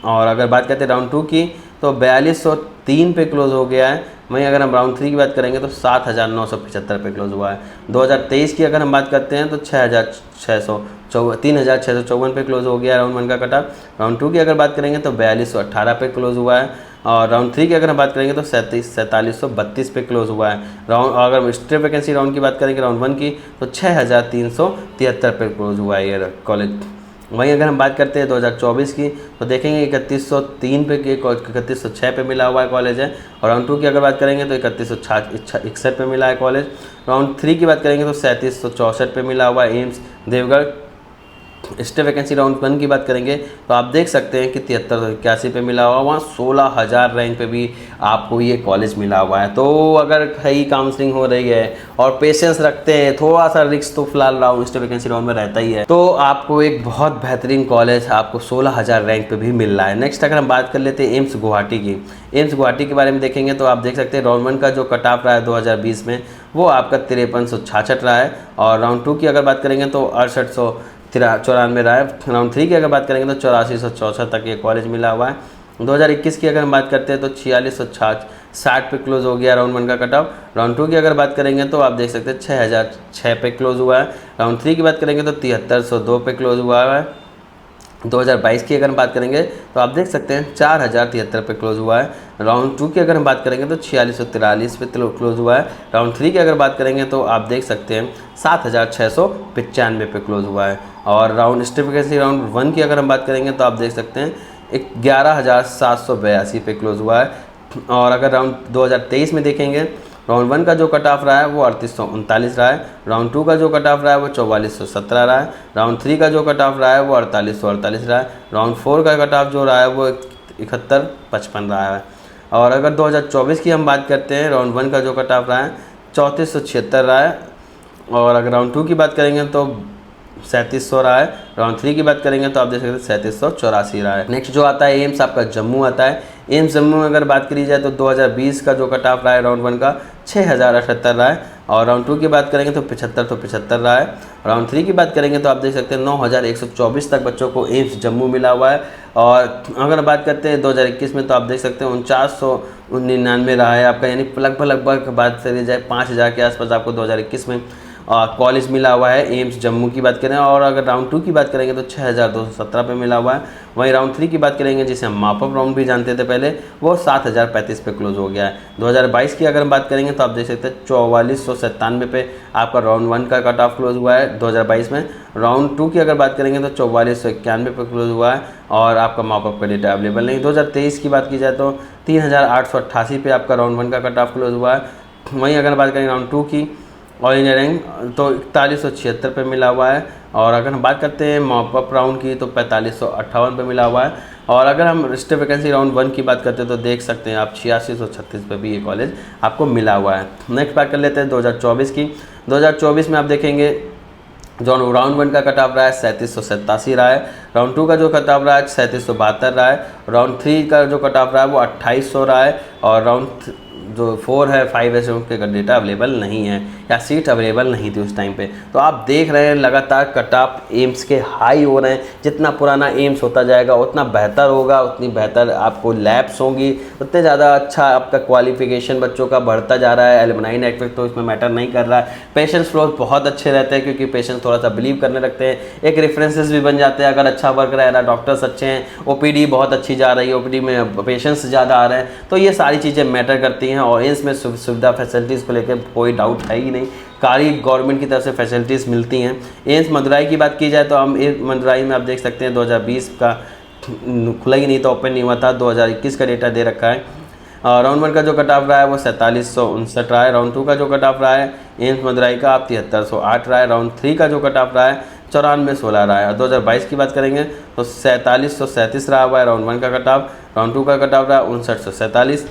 और अगर बात करते हैं राउंड 2 की तो 4203 पे क्लोज हो गया है। वहीं अगर हम राउंड 3 की बात करेंगे तो 7975 पे क्लोज हुआ है। 2023 की अगर हम बात करते हैं तो 3654 पे क्लोज हो गया राउंड 1 का कट ऑफ। राउंड 2 की अगर बात करेंगे तो 4218 पे क्लोज हुआ है। और राउंड 3 की अगर हम बात करेंगे तो 4732 पे क्लोज हुआ है। राउंड अगर स्टेट वैकेंसी राउंड की बात करेंगे राउंड 1 की तो 6373 पे क्लोज हुआ है ये कॉलेज। वहीं अगर हम बात करते हैं 2024 की तो देखेंगे 3103 पे 3106 पे मिला हुआ है कॉलेज है। और राउंड 2 की अगर बात करेंगे तो 3161 पे मिला है कॉलेज। राउंड 3 की बात करेंगे तो 3764 पे मिला हुआ है एम्स देवगढ़। स्टेट वैकेंसी राउंड 1 की बात करेंगे तो आप देख सकते हैं कि 7381 पे मिला हुआ, वहाँ 16000 रैंक पे भी आपको ये कॉलेज मिला हुआ है। तो अगर सही काउंसलिंग हो रही है और पेशेंस रखते हैं, थोड़ा सा रिस्क तो फिलहाल राउंड स्टेट वैकेंसी राउंड में रहता ही है, तो आपको एक बहुत बेहतरीन कॉलेज आपको 16000 रैंक पे भी मिल रहा है। नेक्स्ट अगर हम बात कर लेते हैं एम्स गुवाहाटी की। एम्स गुवाहाटी के बारे में देखेंगे तो आप देख सकते हैं राउंड 1 का जो कट ऑफ रहा है 2020 में वो आपका 5366 रहा है। और राउंड 2 की अगर बात करेंगे तो 6894 रहा है। राउंड 3 की अगर बात करेंगे तो 8464 तक ये कॉलेज मिला हुआ है। 2021 की अगर हम बात करते हैं तो 4660 पे क्लोज हो गया राउंड 1 का कट ऑफ। राउंड 2 की अगर बात करेंगे तो आप देख सकते हैं 6006 पे क्लोज हुआ है। राउंड 3 की बात करेंगे तो 7302 पे क्लोज हुआ है। 2022 की अगर हम बात करेंगे तो आप देख सकते हैं 4073 पे क्लोज हुआ है। राउंड 2 की अगर हम बात करेंगे तो 4643 पे क्लोज हुआ है। राउंड 3 की अगर बात करेंगे तो आप देख सकते हैं 7695 पे क्लोज हुआ है। और राउंड स्टेट वैकेंसी राउंड 1 की अगर हम बात करेंगे तो आप देख सकते हैं 11,782 पे क्लोज हुआ है। और अगर राउंड 2023 में देखेंगे, राउंड 1 का जो कट ऑफ रहा है वो 3839 रहा है, राउंड 2 का जो कट ऑफ रहा है वो 4417 रहा है, राउंड 3 का जो कट ऑफ रहा है वो 4848 रहा है, राउंड 4 का कट ऑफ जो रहा है वो 7155 रहा है। और अगर 2024 की हम बात करते हैं, राउंड 1 का जो कट ऑफ रहा है 3476 रहा है, और अगर राउंड 2 की बात करेंगे तो 3700 रहा है, राउंड 3 की बात करेंगे तो आप देख सकते हैं 3784 रहा है। नेक्स्ट जो आता है एम्स आपका जम्मू आता है। एम्स जम्मू में अगर बात करी जाए तो 2020 का जो कट ऑफ रहा है राउंड 1 का 6078 रहा है, और राउंड 2 की बात करेंगे तो 75 रहा है, राउंड 3 की बात करेंगे तो आप देख सकते हैं 9124 तक बच्चों को एम्स जम्मू मिला हुआ है। और अगर बात करते हैं 2021 में तो आप देख सकते हैं 4999 रहा है आपका, यानी लगभग बात करी जाए 5000 के आसपास आपको 2021 में कॉलेज मिला हुआ है एम्स जम्मू की बात करें। और अगर राउंड 2 की बात करेंगे तो 6217 पे मिला हुआ है। वहीं राउंड 3 की बात करेंगे, जिसे हम मापअप राउंड भी जानते थे पहले, वो 7035 पे क्लोज हो गया है। 2022 की अगर हम बात करेंगे तो आप देख सकते हैं 4497 पे आपका राउंड 1 का कट ऑफ क्लोज हुआ है 2022 में। राउंड 2 की अगर बात करेंगे तो 4491 पे क्लोज हुआ है, और आपका मापअप का डेटा अवेलेबल नहीं। 2023 की बात की जाए तो 3888 पे आपका राउंड 1 का कट ऑफ क्लोज हुआ है। वहीं अगर बात करें राउंड 2 की ऑल इंडिया रैंक तो 4176 पे मिला हुआ है, और अगर हम बात करते हैं मॉपअप राउंड की तो 4558 पे मिला हुआ है। और अगर हम रजिस्टर वैकेंसी राउंड 1 की बात करते हैं तो देख सकते हैं आप 8636 पे भी ये कॉलेज आपको मिला हुआ है। नेक्स्ट बात कर लेते हैं 2024 की। 2024 में आप देखेंगे जो राउंड 1 का कट ऑफ रहा है 3787 रहा है, राउंड 2 का जो कट ऑफ रहा है 3772 रहा है, राउंड 3 का जो कट ऑफ रहा है वो 2800 रहा है, और राउंड जो 4 है 5 है उनके डेटा अवेलेबल नहीं है या सीट अवेलेबल नहीं थी उस टाइम पे। तो आप देख रहे हैं लगातार कट ऑफ एम्स के हाई हो रहे हैं। जितना पुराना एम्स होता जाएगा उतना बेहतर होगा, उतनी बेहतर आपको लैब्स होंगी, उतने ज़्यादा अच्छा आपका क्वालिफिकेशन बच्चों का बढ़ता जा रहा है। एलुमनाई नेटवर्क तो इसमें मैटर नहीं कर रहा है। पेशेंट्स फ्लो बहुत अच्छे रहते हैं क्योंकि पेशेंट्स थोड़ा सा बिलीव करने लगते हैं, एक रेफरेंसेस भी बन जाते हैं। अगर अच्छा वर्क रह रहा है, डॉक्टर्स अच्छे हैं, ओपीडी बहुत अच्छी जा रही है, ओपीडी में पेशेंट्स ज़्यादा आ रहे हैं, तो ये सारी चीज़ें मैटर करती हैं। और एम्स में सुविधा फैसिलिटीज़ को लेकर कोई डाउट है ही नहीं, कारी गवर्नमेंट की तरफ से फैसिलिटीज़ मिलती हैं। एम्स मदुराई की बात की जाए तो हम मदुराई में आप देख सकते हैं 2020 का खुला ही नहीं था, ओपन नहीं हुआ था, 2021 का डेटा दे रखा है। राउंड 1 का जो कट ऑफ रहा है वो 4759 रहा है, राउंड 2 का जो कट ऑफ रहा है एम्स मदुराई का आप 7308 रहा है, राउंड 3 का जो कट ऑफ रहा है 9416 रहा है। और 2022 की बात करेंगे तो 4737 रहा हुआ है राउंड 1 का कट ऑफ, राउंड 2 का कट ऑफ रहा है 5947,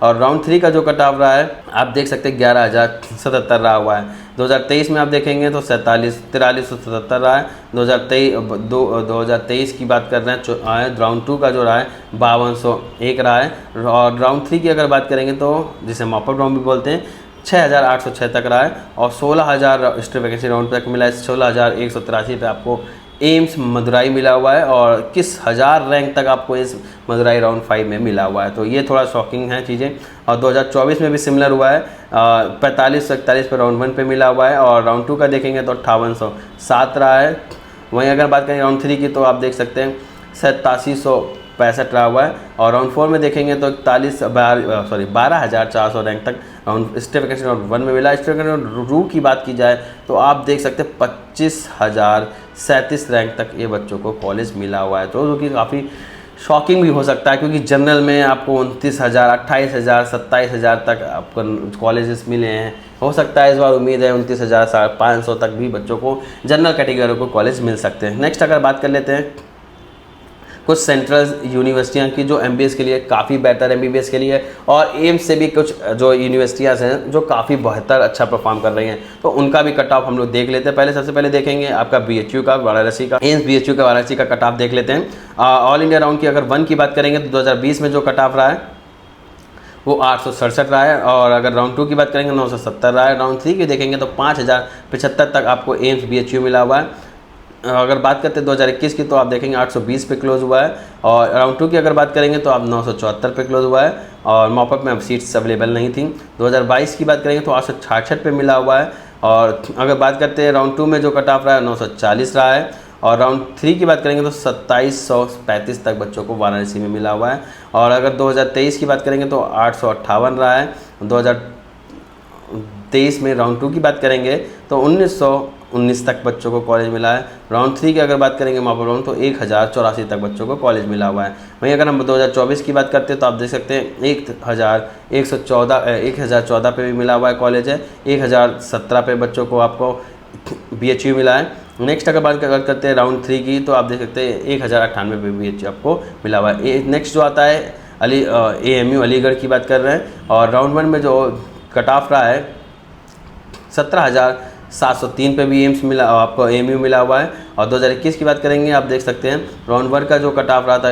और राउंड 3 का जो कट ऑफ रहा है आप देख सकते हैं 11077 रहा हुआ है। 2023 में आप देखेंगे तो 4377 रहा है। 2023 की बात कर रहे हैं, राउंड 2 का जो रहा है 5201 रहा है, और राउंड 3 की अगर बात करेंगे तो जिसे मॉपअप राउंड भी बोलते हैं 6806 तक रहा है, और 16000 रजिस्टर वैकेंसी राउंड तक मिला है। 16183 पे आपको एम्स मदुराई मिला हुआ है, और किस हज़ार रैंक तक आपको इस मदुराई राउंड 5 में मिला हुआ है, तो ये थोड़ा शॉकिंग है चीज़ें। और 2024 में भी सिमिलर हुआ है, 4541 पे राउंड 1 पे मिला हुआ है, और राउंड 2 का देखेंगे तो 5807 रहा है। वहीं अगर बात करें राउंड 3 की तो आप देख सकते हैं 8765 रहा हुआ है, और राउंड 4 में देखेंगे तो 12400 रैंक तक राउंड स्टेट वैकेंसी राउंड 1 में मिला। स्टेट वैकेंसी रू की बात की जाए तो आप देख सकते हैं 25037 रैंक तक ये बच्चों को कॉलेज मिला हुआ है, तो जो कि काफ़ी शॉकिंग भी हो सकता है क्योंकि जनरल में आपको 29,000 28,000 27,000 तक आपको कॉलेजेस मिले हैं। हो सकता है इस बार उम्मीद है 29,500 तक भी बच्चों को जनरल कैटेगरी को कॉलेज मिल सकते हैं। नेक्स्ट अगर बात कर लेते हैं कुछ सेंट्रल यूनिवर्सिटियां की जो एमबीबीएस के लिए काफ़ी बेहतर एमबीबीएस के लिए, और एम्स से भी कुछ जो यूनिवर्सिटियां हैं जो काफ़ी बेहतर अच्छा परफॉर्म कर रही हैं, तो उनका भी कट ऑफ हम लोग देख लेते हैं। पहले सबसे पहले देखेंगे आपका बीएचयू का वाराणसी का, एम्स बीएचयू का वाराणसी का कट ऑफ देख लेते हैं। ऑल इंडिया राउंड की अगर 1 की बात करेंगे तो 2020 में जो कट ऑफ रहा है वो 867 रहा है, और अगर राउंड 2 की बात करेंगे 970 रहा है। राउंड 3 की देखेंगे तो 5075 तक आपको एम्स बीएचयू मिला हुआ है। अगर बात करते हैं 2021 की तो आप देखेंगे 820 पे क्लोज हुआ है, और राउंड 2 की अगर बात करेंगे तो आप 974 पे क्लोज हुआ है, और मॉपअप में अब सीट्स अवेलेबल नहीं थी। 2022 की बात करेंगे तो 866 पे मिला हुआ है, और अगर बात करते हैं राउंड 2 में जो कट ऑफ रहा है 940 रहा है, और राउंड 3 की बात करेंगे तो 2735 तक बच्चों को वाराणसी में मिला हुआ है। और अगर 2023 की बात करेंगे तो 858 रहा है। 2023 में राउंड 2 की बात करेंगे तो 19 तक बच्चों को कॉलेज मिला है। राउंड 3 की अगर बात करेंगे मापा राउंड तो 1084 तक बच्चों को कॉलेज मिला हुआ है। वहीं अगर हम 2024 की बात करते हैं तो आप देख सकते हैं 1014 पे भी मिला हुआ है कॉलेज है। 1017 पे बच्चों को आपको BHU मिला है। नेक्स्ट अगर बात करते हैं राउंड 3 की तो आप देख सकते हैं 1098 पे BHU आपको मिला हुआ है। नेक्स्ट जो आता है AMU अलीगढ़ की बात कर रहे हैं, और राउंड 1 में जो कट ऑफ रहा है 17,703 पे भी एम्स मिला आपको AMU मिला हुआ है। और 2021 की बात करेंगे आप देख सकते हैं राउंड 1 का जो कट ऑफ रहा था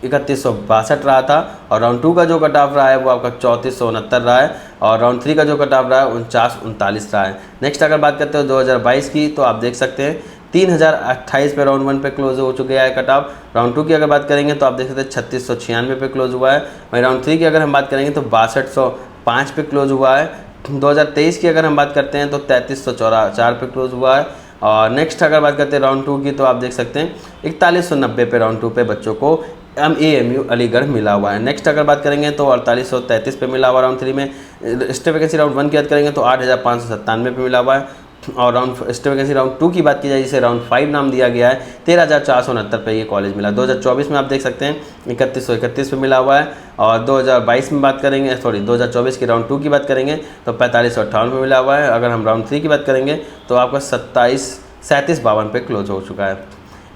3162 रहा था, और राउंड 2 का जो कट ऑफ रहा है वो आपका 3469 रहा है, और राउंड 3 का जो कट ऑफ रहा है 4939 रहा है। नेक्स्ट अगर बात करते हैं 2022 की तो आप देख सकते हैं 3028 पे राउंड 1 पे क्लोज हो चुके हैं कट ऑफ। राउंड 2 की अगर बात करेंगे तो आप देख सकते हैं 3696 पे क्लोज हुआ है। वहीं राउंड 3 की अगर हम बात करेंगे तो 6205 पे क्लोज हुआ है। 2023 की अगर हम बात करते हैं तो 3304 पे क्लोज हुआ है। और नेक्स्ट अगर बात करते हैं राउंड 2 की तो आप देख सकते हैं 4190 पे राउंड 2 पे बच्चों को AMU अलीगढ़ मिला हुआ है। नेक्स्ट अगर बात करेंगे तो 4833 पे मिला हुआ राउंड 3 में। स्टे वैकेंसी राउंड 1 की बात करेंगे तो 8597 पे मिला हुआ है। और राउंड स्टे वैकेंसी राउंड 2 की बात की जाए जिसे राउंड 5 नाम दिया गया है 13,469 पे ये कॉलेज मिला। 2024 में आप देख सकते हैं 3131 पे मिला हुआ है। और 2022 में बात करेंगे 2024 की राउंड 2 की बात करेंगे तो 4558 पे मिला हुआ है। अगर हम राउंड 3 की बात करेंगे तो आपका 3752 पे क्लोज हो चुका है।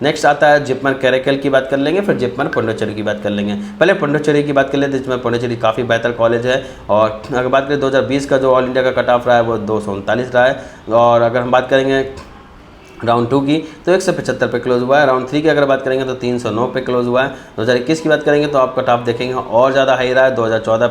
नेक्स्ट आता है जिपमर कैरेकल की बात कर लेंगे, फिर जिपमर पुडुचेरी की बात कर लेंगे। पहले पुडुचेरी की बात कर लेते हैं। जिपमर पुडुचेरी काफ़ी बेहतर कॉलेज है। और अगर बात करें 2020 का जो ऑल इंडिया का कट ऑफ रहा है वो 239 रहा है। और अगर हम बात करेंगे राउंड 2 की तो 175 पे क्लोज हुआ है। राउंड 3 की अगर बात करेंगे तो 309 पे क्लोज हुआ है। 2021 की बात करेंगे तो आप कट ऑफ देखेंगे और ज़्यादा हाई रहा है, 214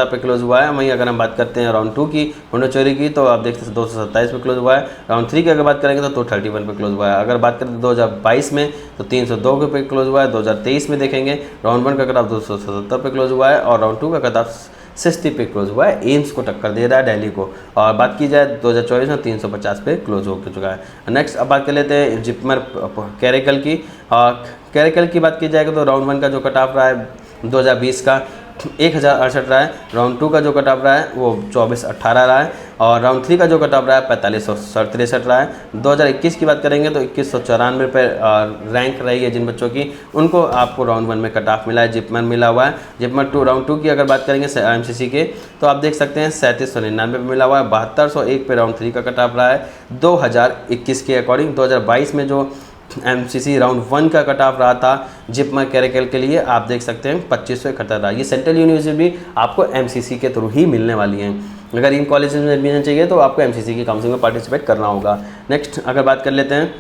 पे क्लोज हुआ है। वहीं अगर हम बात करते हैं राउंड 2 की पुडुचेरी की तो आप देखते हैं 227 पे क्लोज हुआ है। राउंड 3 की अगर बात करेंगे तो 231 पे क्लोज हुआ है। अगर बात करें 2022 में तो 302 पे क्लोज हुआ है। 2023 में देखेंगे राउंड 1 का कट ऑफ 277 पे क्लोज हुआ है, और राउंड 2 का कट ऑफ 60 पे क्लोज हुआ है। एम्स को टक्कर दे रहा है दिल्ली को। और बात की जाए 2024 में 350 पे क्लोज हो चुका है। नेक्स्ट अब बात कर लेते हैं जिपमर कैरेकल की। कैरेकल की बात की जाएगी तो राउंड 1 का जो कट ऑफ रहा है 2020 का 1068 रहा है। राउंड 2 का जो कट ऑफ रहा है वो 2418 रहा है, और राउंड 3 का जो कट ऑफ रहा है 4563 रहा है। 2021 की बात करेंगे तो 2194 पे रैंक रही है जिन बच्चों की, उनको आपको राउंड 1 में कट ऑफ मिला है, जिपमर मिला हुआ है। जिपमर राउंड 2 की अगर बात करेंगे MCC के तो आप देख सकते हैं 3799 पे मिला हुआ है। 7201 पे राउंड 3 का कट ऑफ रहा है 2021 के अकॉर्डिंग। 2022 में जो MCC राउंड 1 का कट ऑफ रहा था जिपमर कैरेकल के लिए आप देख सकते हैं 2571 रहा। ये सेंट्रल यूनिवर्सिटी आपको MCC के थ्रू ही मिलने वाली हैं। अगर इन कॉलेजेस में एडमिशन चाहिए तो आपको MCC की काउंसलिंग में पार्टिसिपेट करना होगा। नेक्स्ट अगर बात कर लेते हैं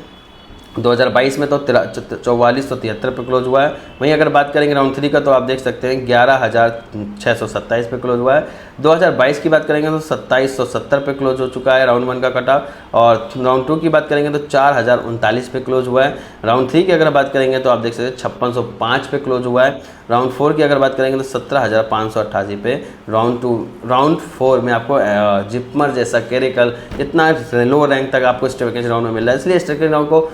2022 में तो 4473 पे क्लोज हुआ है। वहीं अगर बात करेंगे राउंड 3 का तो आप देख सकते हैं 11,627 पे क्लोज हुआ है। 2022 की बात करेंगे तो 2770 पे क्लोज हो चुका है राउंड 1 का कट ऑफ। और राउंड 2 की बात करेंगे तो 4039 पे क्लोज हुआ है। राउंड 3 की अगर बात करेंगे तो आप देख सकते हैं 5605 पे क्लोज हुआ है। राउंड 4 की अगर बात करेंगे तो 17,588 पे। राउंड 4 में आपको जिपमर जैसा कैरेकल इतना लो रैंक तक आपको स्टेट वैकेंसी राउंड में मिल रहा है, इसलिए स्टेट राउंड को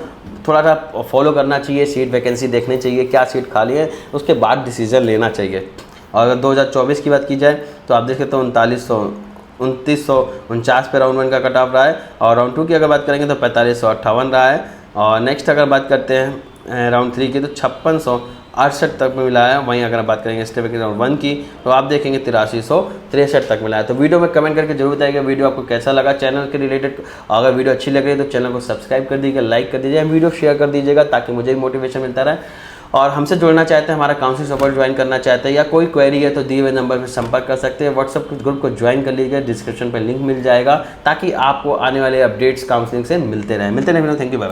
थोड़ा सा फॉलो करना चाहिए। सीट वैकेंसी देखनी चाहिए, क्या सीट खाली है, उसके बाद डिसीजन लेना चाहिए। और अगर 2024 की बात की जाए तो आप देख सकते हो 2949 पे राउंड 1 का कट ऑफ रहा है। और राउंड 2 की अगर बात करेंगे तो 4558 रहा है। और नेक्स्ट अगर बात करते हैं राउंड 3 की तो 5668 तक में मिला है। वहीं अगर बात करेंगे स्टेट वैकेंसी राउंड 1 की तो आप देखेंगे 8363 तक मिला है। तो वीडियो में कमेंट करके जरूर बताइएगा वीडियो आपको कैसा लगा चैनल के रिलेटेड। अगर वीडियो अच्छी लग रही है तो चैनल को सब्सक्राइब कर दीजिएगा, लाइक कर दीजिएगा, वीडियो शेयर कर दीजिएगा ताकि मुझे भी मोटिवेशन मिलता रहे। और हमसे जुड़ना चाहते हैं, हमारा काउंसलिंग सपोर्ट ज्वाइन करना चाहते हैं या कोई क्वेरी है तो दिए हुए नंबर पर संपर्क कर सकते हैं। व्हाट्सएप ग्रुप को ज्वाइन कर लीजिएगा, डिस्क्रिप्शन पर लिंक मिल जाएगा ताकि आपको आने वाले अपडेट्स काउंसलिंग से मिलते रहें। Thank you, bye bye.